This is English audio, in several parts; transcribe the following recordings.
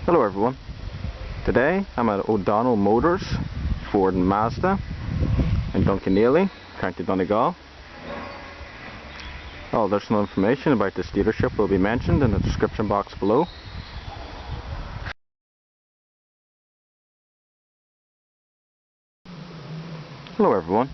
Hello everyone. Today I'm at O'Donnell Motors, Ford and Mazda in Dunkineely, County Donegal. All additional information about this dealership will be mentioned in the description box below. Hello everyone.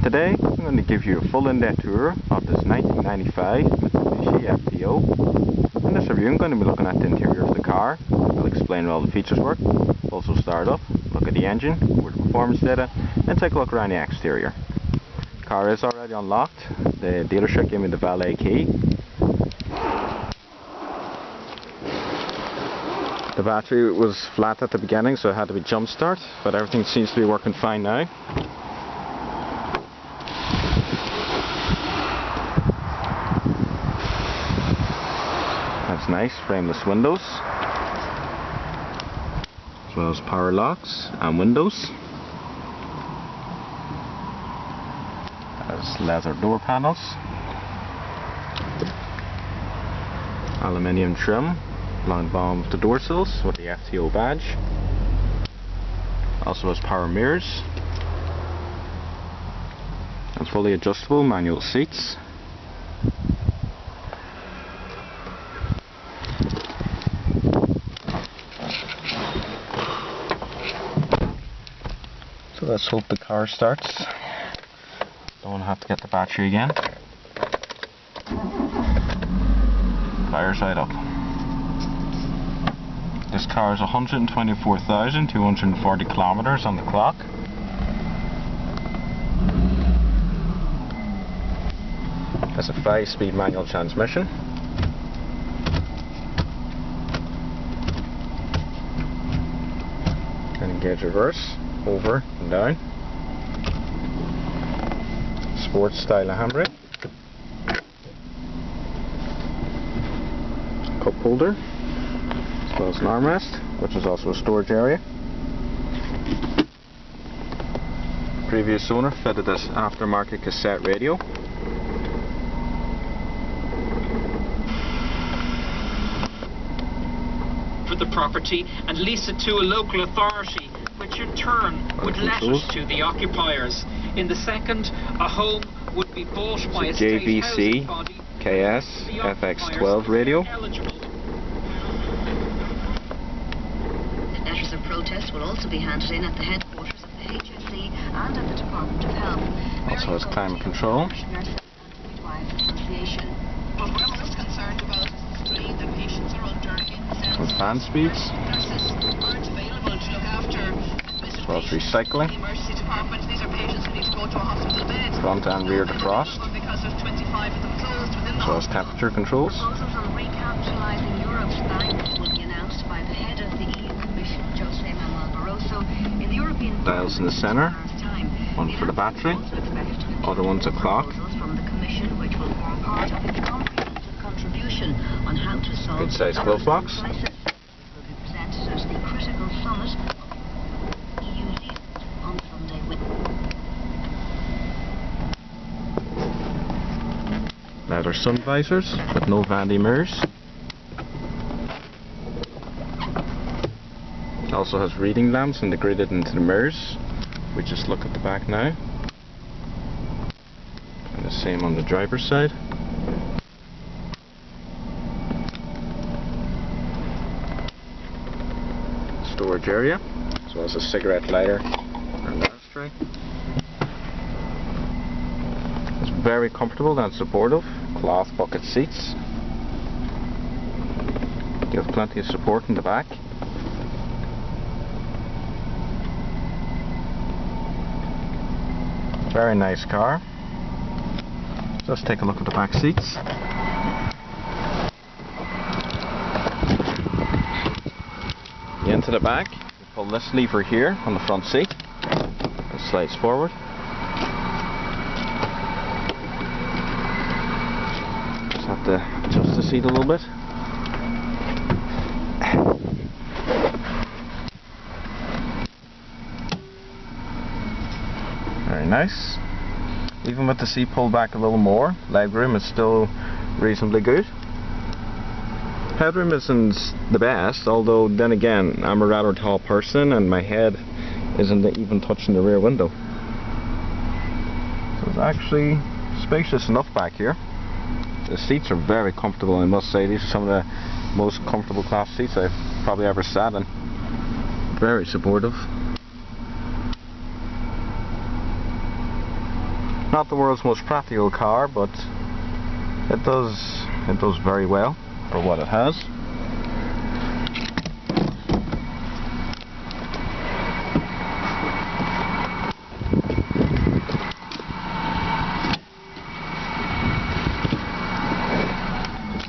Today I'm going to give you a full in-depth tour of this 1995 Mitsubishi FTO. In this review I'm going to be looking at the interior of the car. I'll explain how all the features work, also start up, look at the engine, over the performance data, and take a look around the exterior. The car is already unlocked. The dealership gave me the valet key. The battery was flat at the beginning, so it had to be jump start, but everything seems to be working fine now. That's nice, frameless windows, as well as power locks and windows. Has leather door panels, aluminium trim along the bottom of the door sills with the FTO badge. Also has power mirrors and fully adjustable manual seats. So let's hope the car starts. Don't have to get the battery again. Fires right up. This car is 124,240 kilometers on the clock. Has a 5-speed manual transmission. And engage reverse, over and down. Sports style of handbrake. Cup holder, as well as an armrest, which is also a storage area. Previous owner fitted this aftermarket cassette radio. For the property and lease it to a local authority, which in turn would let it to the occupiers. In the second, a home would be bought by a state housing body. KS FX12 radio. Letters of protest will also be handed in at the headquarters of the HSE and at the Department of Health. Also has climate control. With fan speeds. As well as recycling. Front and rear defrost. As well as temperature controls. Proposals on recapitalising Europe's banks will be announced by the head of the EU Commission, José Manuel Barroso, in the European Dials in the centre. One for the battery. Other one's a clock. From the Commission, which will form part of its comprehensive contribution on how to solve good size glove box. crisis. This will be presented at the critical summit of EU leaders on Sunday with Leather sun visors with no vanity mirrors. It also has reading lamps integrated into the mirrors. We just look at the back now. And the same on the driver's side. Storage area, as well as a cigarette lighter and ashtray. It's very comfortable and supportive. Cloth bucket seats. You have plenty of support in the back. Very nice car. Let's take a look at the back seats. Into the back, you pull this lever here on the front seat. It slides forward. Just have to adjust the seat a little bit. Very nice. Even with the seat pulled back a little more, leg room is still reasonably good. Headroom isn't the best, although then again I'm a rather tall person and my head isn't even touching the rear window. So it's actually spacious enough back here. The seats are very comfortable, I must say. These are some of the most comfortable class seats I've probably ever sat in. Very supportive. Not the world's most practical car, but it does very well for what it has.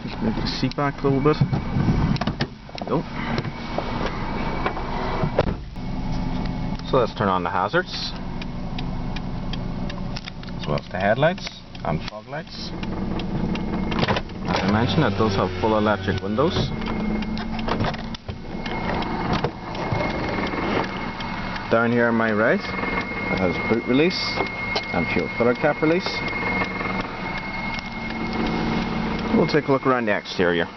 Just move the seat back a little bit. There we go. So let's turn on the hazards, as well as the headlights and fog lights. As I mentioned, it does have full electric windows. Down here on my right, it has boot release and fuel filler cap release. We'll take a look around the exterior.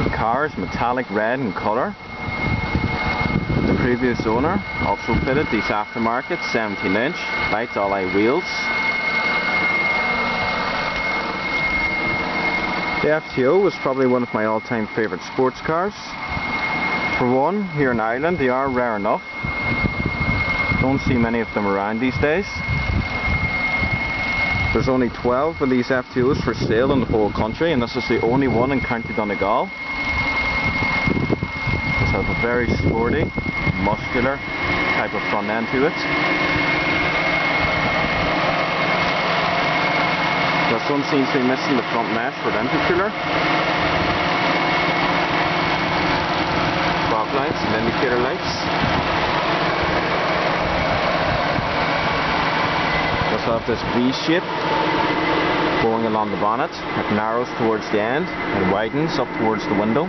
The car is metallic red in colour. The previous owner also fitted these aftermarket 17-inch light alloy wheels. The FTO was probably one of my all-time favourite sports cars. For one, here in Ireland they are rare enough. Don't see many of them around these days. There's only 12 of these FTOs for sale in the whole country, and this is the only one in County Donegal. This has a very sporty, muscular type of front end to it. This one seems to be missing the front mesh for the intercooler. Fog lights and indicator lights. We also have this V shape going along the bonnet. It narrows towards the end and widens up towards the window.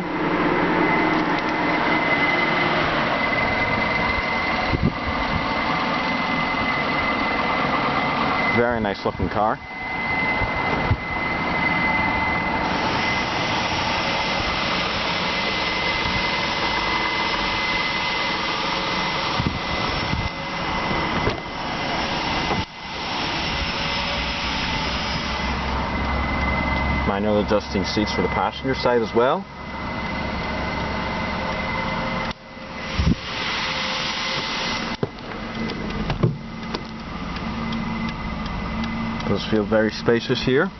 Very nice looking car. Manual adjusting seats for the passenger side as well. It does feel very spacious here.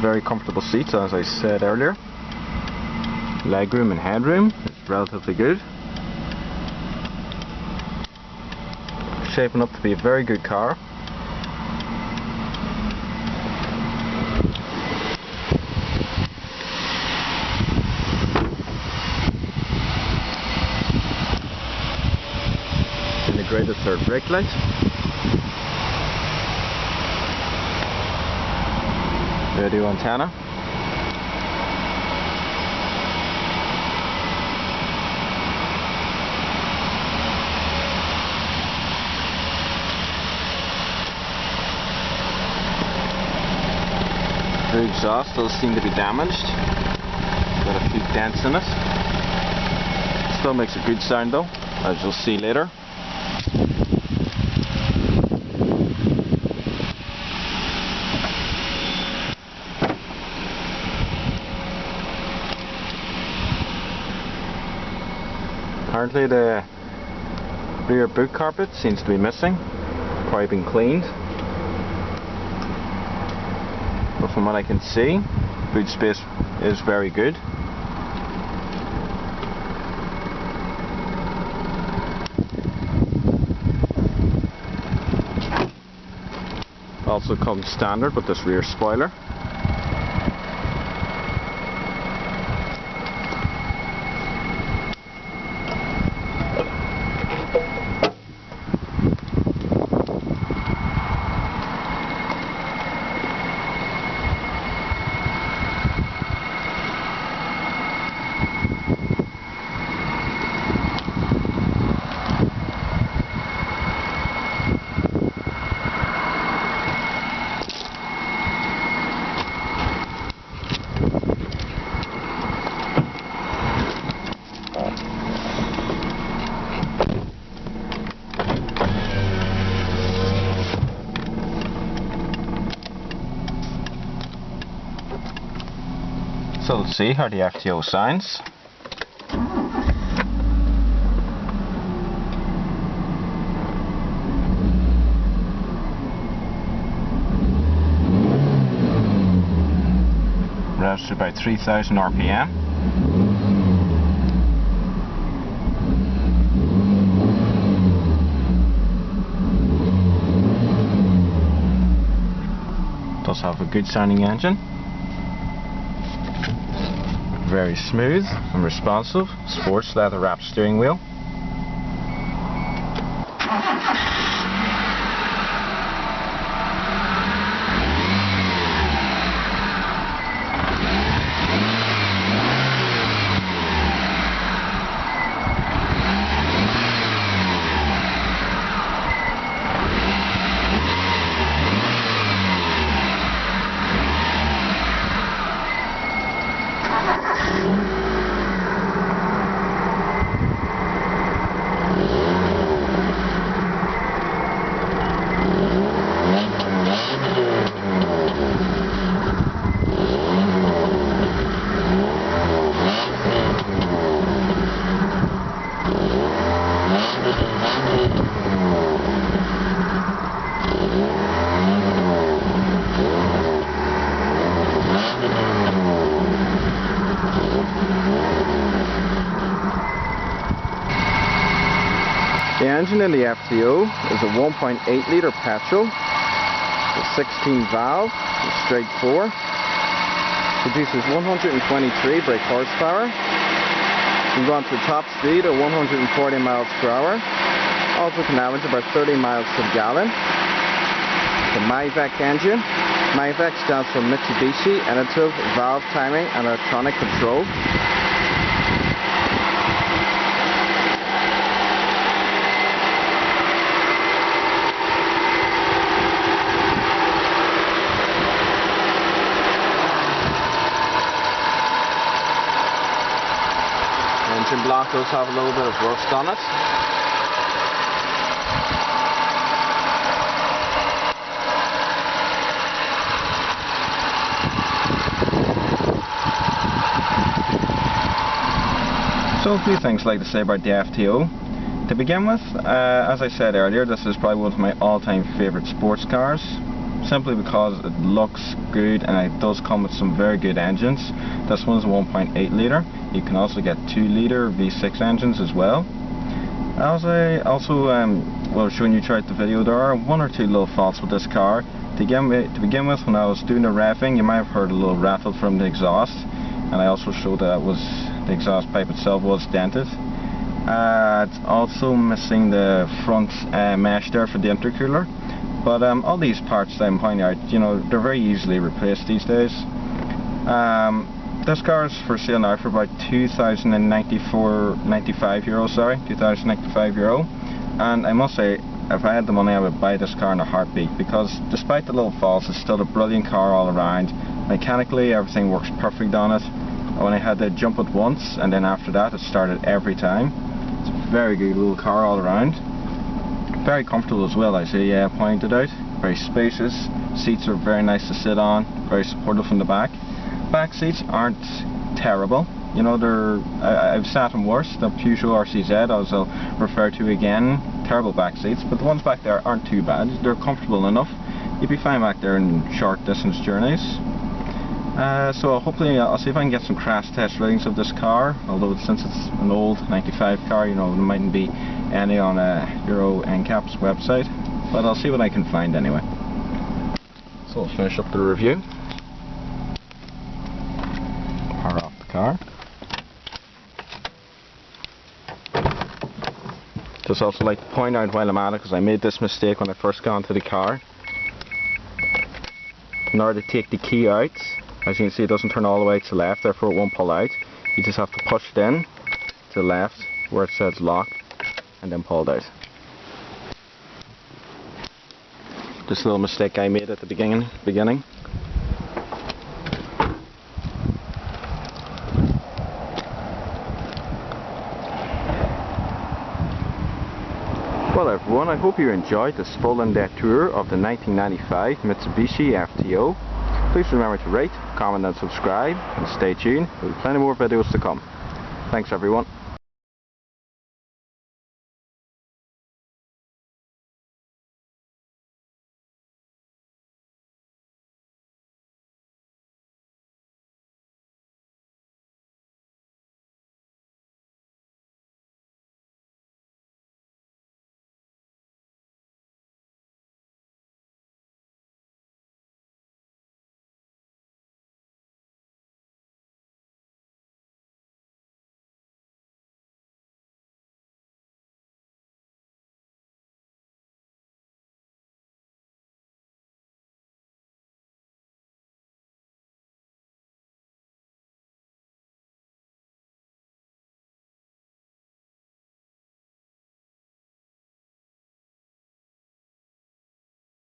Very comfortable seats, as I said earlier. Legroom and headroom is relatively good. Shaping up to be a very good car. Integrated third brake light. Radio antenna. The exhaust does seem to be damaged. Got a few dents in it. Still makes a good sound though, as you'll see later. Apparently the rear boot carpet seems to be missing, probably been cleaned. But from what I can see, boot space is very good. Also comes standard with this rear spoiler. let's see how the FTO sounds. Revs to about 3,000 RPM. Does have a good sounding engine. Very smooth and responsive. Sports leather wrapped steering wheel. The engine in the FTO is a 1.8 litre petrol, with 16 valve, straight 4, produces 123 brake horsepower, can run to top speed at 140 miles per hour, also can average about 30 miles per gallon. The MIVEC engine, MIVEC stands for Mitsubishi Additive Valve Timing and Electronic Control. Engine block does have a little bit of rust on it. So a few things I'd like to say about the FTO. To begin with, as I said earlier, this is probably one of my all-time favourite sports cars, simply because it looks good and it does come with some very good engines. This one's a 1.8 litre. You can also get 2 litre V6 engines as well. As I also showing you throughout the video, there are one or two little faults with this car. To begin with, when I was doing the revving, you might have heard a little rattle from the exhaust, and I also showed that the exhaust pipe itself was dented. It's also missing the front mesh there for the intercooler. But all these parts that I'm pointing out, you know, they're very easily replaced these days. This car is for sale now for about €2,095, and I must say, if I had the money, I would buy this car in a heartbeat, because despite the little faults, it's still a brilliant car all around. Mechanically, everything works perfect on it. When I had to jump it once, and then after that, it started every time. It's a very good little car all around. Very comfortable as well, I see, pointed out. Very spacious. Seats are very nice to sit on. Very supportive from the back. Back seats aren't terrible. You know, I've sat in worse. The Peugeot RCZ, as I'll refer to again, terrible back seats, but the ones back there aren't too bad. They're comfortable enough. You'd be fine back there in short distance journeys. So hopefully I'll see if I can get some crash test ratings of this car, although since it's an old 95 car, you know, there mightn't be any on Euro NCAP's website, but I'll see what I can find anyway. So we'll finish up the review. Power off the car. Just also like to point out while I'm at it, because I made this mistake when I first got into the car. In order to take the key out, as you can see, it doesn't turn all the way to the left, therefore it won't pull out. You just have to push it in to the left where it says lock, and then pull it out. Just a little mistake I made at the beginning. Well everyone, I hope you enjoyed this full in-depth tour of the 1995 Mitsubishi FTO. Please remember to rate, comment and subscribe, and stay tuned, there will be plenty more videos to come. Thanks everyone.